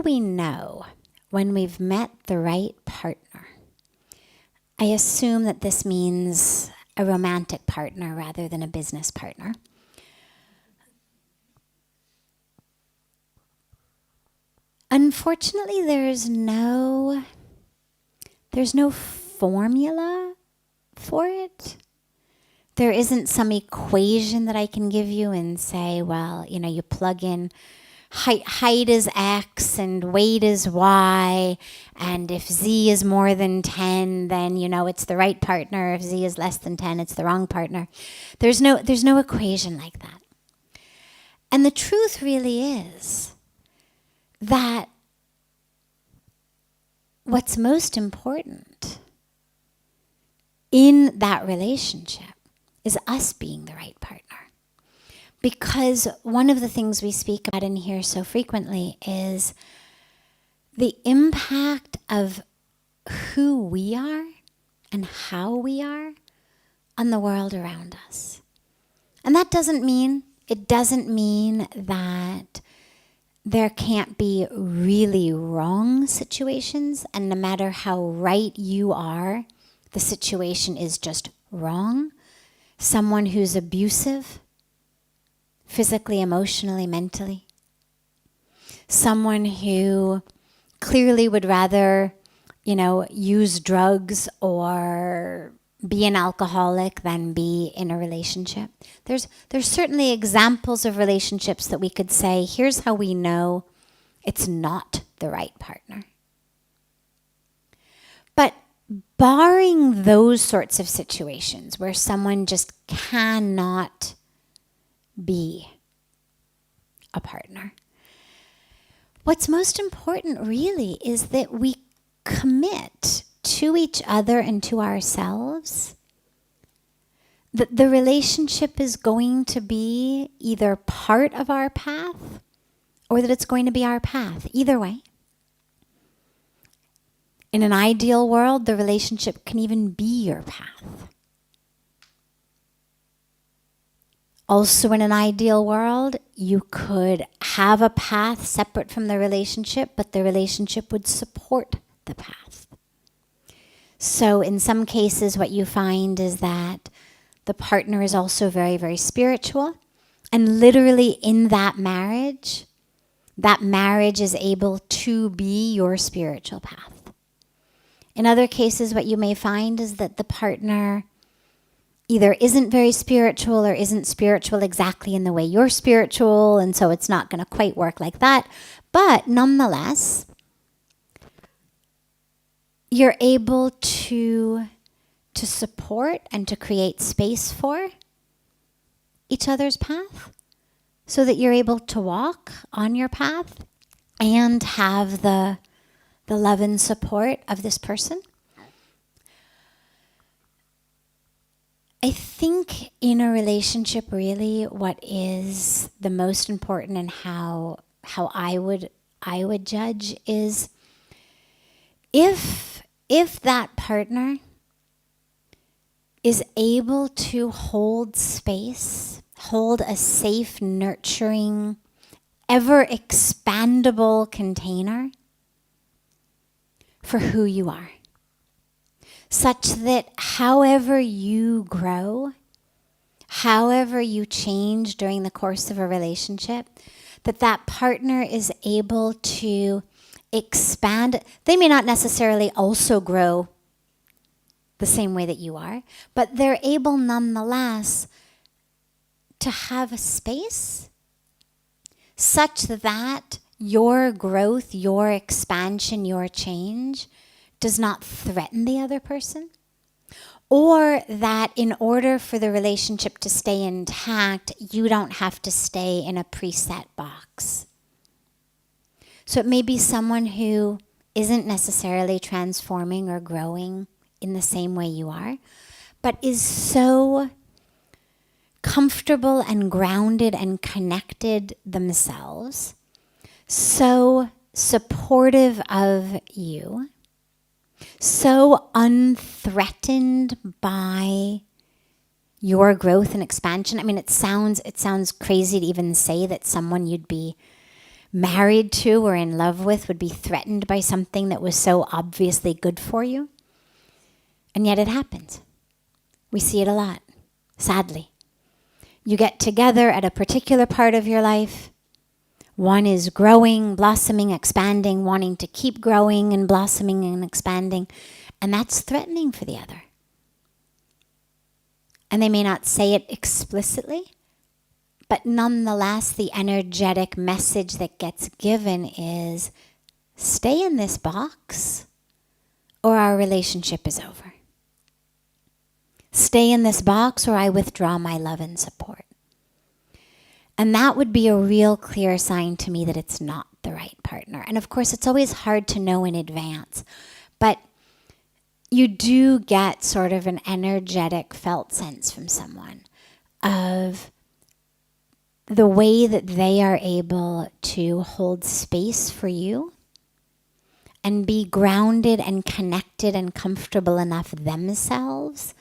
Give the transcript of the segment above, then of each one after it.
we know when we've met the right partner? I assume that this means a romantic partner rather than a business partner. Unfortunately, there's no formula for it. There isn't some equation that I can give you and say, well, you plug in height is X and weight is Y, and if Z is more than 10, then it's the right partner. If Z is less than 10, it's the wrong partner. There's no equation like that. And the truth really is that what's most important in that relationship is us being the right partner. Because one of the things we speak about in here so frequently is the impact of who we are and how we are on the world around us. And that doesn't mean that there can't be really wrong situations, and no matter how right you are, the situation is just wrong. Someone who's abusive, physically, emotionally, mentally. Someone who clearly would rather, use drugs or be an alcoholic than be in a relationship. There's certainly examples of relationships that we could say, here's how we know it's not the right partner. But barring those sorts of situations where someone just cannot be a partner, what's most important really is that we commit to each other and to ourselves that the relationship is going to be either part of our path or that it's going to be our path. Either way. In an ideal world, the relationship can even be your path. Also, in an ideal world, you could have a path separate from the relationship, but the relationship would support the path. So in some cases, what you find is that the partner is also very, very spiritual. And literally in that marriage is able to be your spiritual path. In other cases, what you may find is that the partner either isn't very spiritual or isn't spiritual exactly in the way you're spiritual, and so it's not going to quite work like that. But nonetheless, you're able to support and to create space for each other's path so that you're able to walk on your path and have the love and support of this person. I think in a relationship, really, what is the most important and how I would judge is if that partner is able to hold space, hold a safe, nurturing, ever-expandable container for who you are, such that however you grow, however you change during the course of a relationship, that partner is able to expand. They may not necessarily also grow the same way that you are, but they're able nonetheless to have a space such that your growth, your expansion, your change does not threaten the other person, or that in order for the relationship to stay intact, you don't have to stay in a preset box. So it may be someone who isn't necessarily transforming or growing in the same way you are, but is so comfortable and grounded and connected themselves, so supportive of you, so unthreatened by your growth and expansion. I mean, it sounds crazy to even say that someone you'd be married to or in love with would be threatened by something that was so obviously good for you. And yet it happens. We see it a lot, sadly. You get together at a particular part of your life. One is growing, blossoming, expanding, wanting to keep growing and blossoming and expanding. And that's threatening for the other. And they may not say it explicitly, but nonetheless, the energetic message that gets given is, stay in this box or our relationship is over. Stay in this box or I withdraw my love and support. And that would be a real clear sign to me that it's not the right partner. And of course, it's always hard to know in advance, but you do get sort of an energetic felt sense from someone of the way that they are able to hold space for you and be grounded and connected and comfortable enough themselves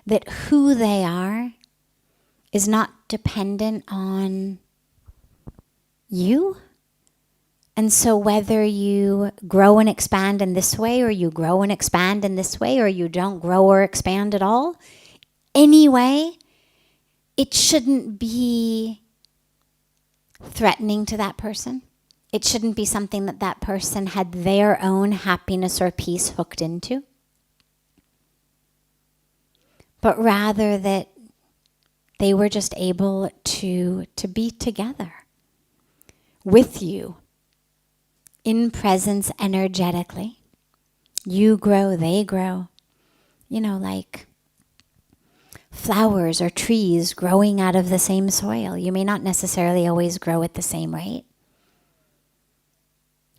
that who they are is not dependent on you. And so whether you grow and expand in this way, or you grow and expand in this way, or you don't grow or expand at all, anyway, it shouldn't be threatening to that person. It shouldn't be something that that person had their own happiness or peace hooked into. But rather that they were just able to be together with you in presence energetically. You grow, they grow. You know, like flowers or trees growing out of the same soil. You may not necessarily always grow at the same rate.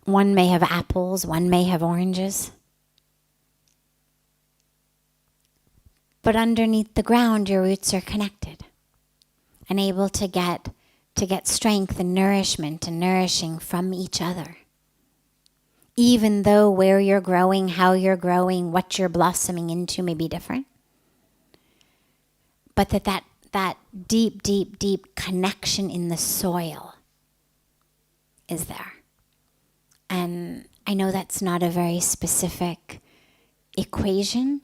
One may have apples, one may have oranges. But underneath the ground, your roots are connected and able to get strength and nourishment and nourishing from each other. Even though where you're growing, how you're growing, what you're blossoming into may be different. But that deep, deep, deep connection in the soil is there. And I know that's not a very specific equation,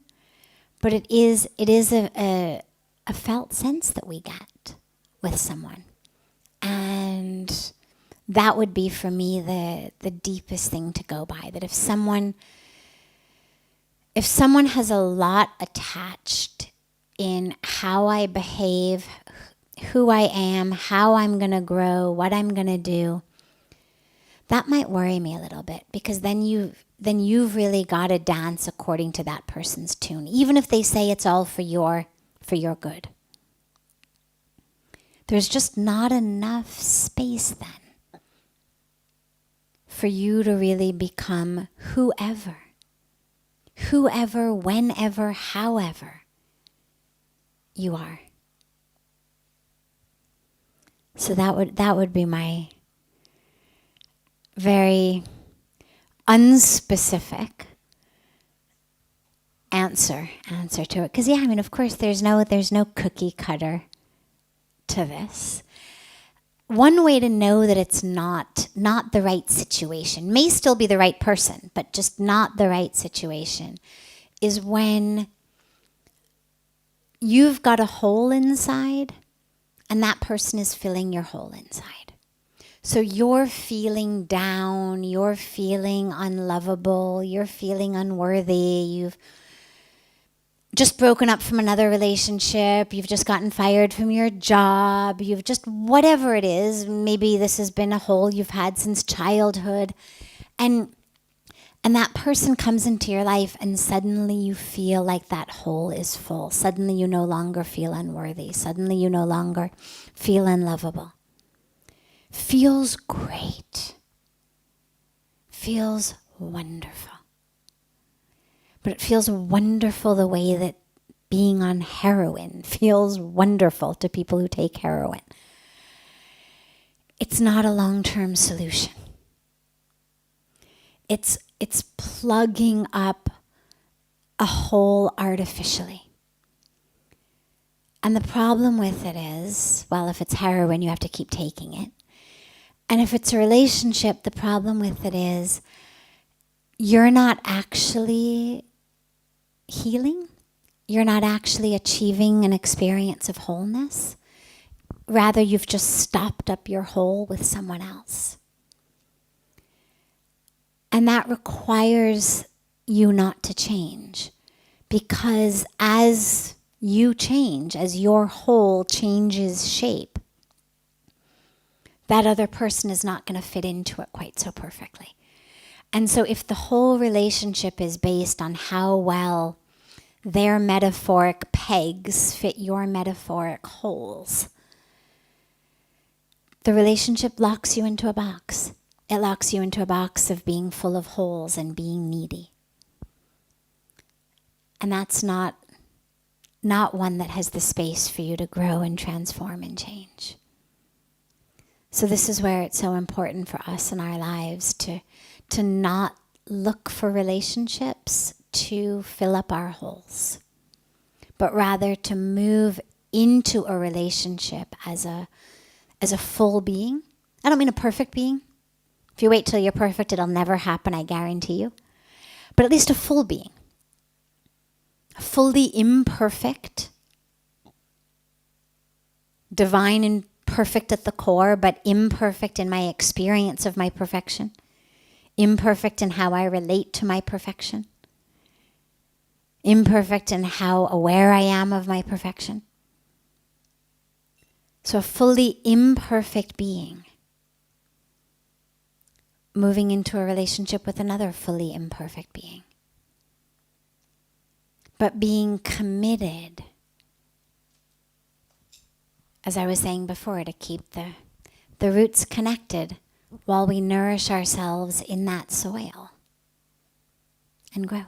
but it is a felt sense that we get with someone. And that would be for me the deepest thing to go by. That if someone has a lot attached in how I behave, who I am, how I'm going to grow, what I'm going to do, that might worry me a little bit, because then you've really got to dance according to that person's tune, even if they say it's all for your good. There's just not enough space then for you to really become whoever, whenever, however you are. So that would be my very unspecific answer to it. Because of course there's no cookie cutter to this. One way to know that it's not the right situation, may still be the right person, but just not the right situation, is when you've got a hole inside and that person is filling your hole inside. So you're feeling down, you're feeling unlovable, you're feeling unworthy, you've just broken up from another relationship, you've just gotten fired from your job, you've just, whatever it is, maybe this has been a hole you've had since childhood, and that person comes into your life and suddenly you feel like that hole is full. Suddenly you no longer feel unworthy. Suddenly you no longer feel unlovable. Feels great. Feels wonderful. But it feels wonderful the way that being on heroin feels wonderful to people who take heroin. It's not a long-term solution. It's plugging up a hole artificially. And the problem with it is, well, if it's heroin, you have to keep taking it. And if it's a relationship, the problem with it is you're not actually healing. You're not actually achieving an experience of wholeness. Rather, you've just stopped up your hole with someone else. And that requires you not to change. Because as you change, as your hole changes shape, that other person is not going to fit into it quite so perfectly. And so if the whole relationship is based on how well their metaphoric pegs fit your metaphoric holes, the relationship locks you into a box. It locks you into a box of being full of holes and being needy. And that's not one that has the space for you to grow and transform and change. So this is where it's so important for us in our lives to not look for relationships to fill up our holes, but rather to move into a relationship as a full being. I don't mean a perfect being. If you wait till you're perfect, it'll never happen, I guarantee you. But at least a full being. Fully imperfect, divine and perfect at the core, but imperfect in my experience of my perfection, imperfect in how I relate to my perfection, imperfect in how aware I am of my perfection. So a fully imperfect being moving into a relationship with another fully imperfect being. But being committed, as I was saying before, to keep the roots connected while we nourish ourselves in that soil and grow.